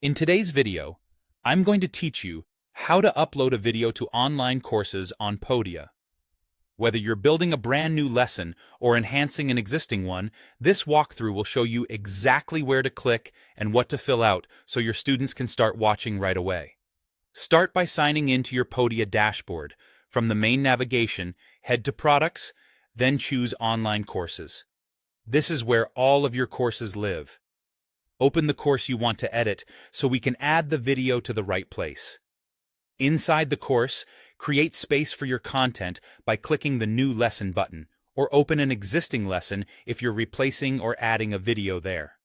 In today's video, I'm going to teach you how to upload a video to online courses on Podia. Whether you're building a brand new lesson or enhancing an existing one, this walkthrough will show you exactly where to click and what to fill out so your students can start watching right away. Start by signing in to your Podia dashboard. From the main navigation, head to Products, then choose Online Courses. This is where all of your courses live. Open the course you want to edit so we can add the video to the right place. Inside the course, create space for your content by clicking the New Lesson button, or open an existing lesson if you're replacing or adding a video there.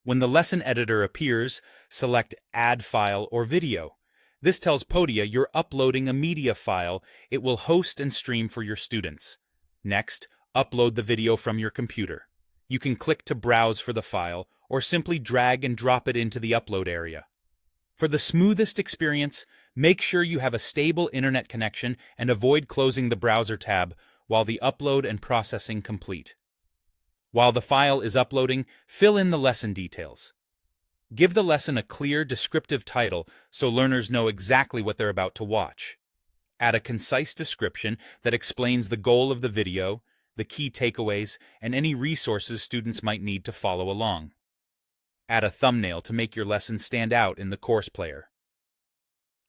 When the lesson editor appears, select Add File or Video. This tells Podia you're uploading a media file it will host and stream for your students. Next, upload the video from your computer. You can click to browse for the file, or simply drag and drop it into the upload area. For the smoothest experience, make sure you have a stable internet connection and avoid closing the browser tab while the upload and processing complete. While the file is uploading, fill in the lesson details. Give the lesson a clear, descriptive title so learners know exactly what they're about to watch. Add a concise description that explains the goal of the video, the key takeaways, and any resources students might need to follow along. Add a thumbnail to make your lesson stand out in the course player.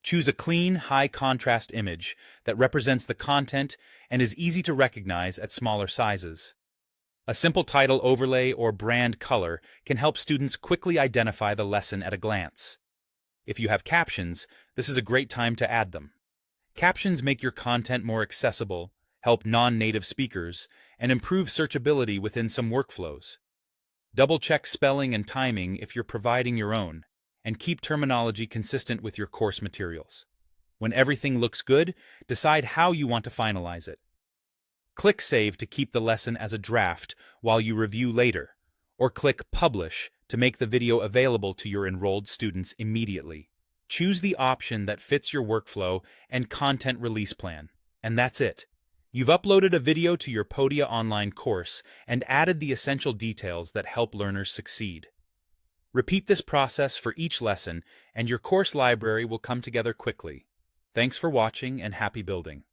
Choose a clean, high-contrast image that represents the content and is easy to recognize at smaller sizes. A simple title overlay or brand color can help students quickly identify the lesson at a glance. If you have captions, this is a great time to add them. Captions make your content more accessible, help non-native speakers, and improve searchability within some workflows. Double-check spelling and timing if you're providing your own, and keep terminology consistent with your course materials. When everything looks good, decide how you want to finalize it. Click Save to keep the lesson as a draft while you review later, or click Publish to make the video available to your enrolled students immediately. Choose the option that fits your workflow and content release plan, and that's it. You've uploaded a video to your Podia online course and added the essential details that help learners succeed. Repeat this process for each lesson, and your course library will come together quickly. Thanks for watching and happy building.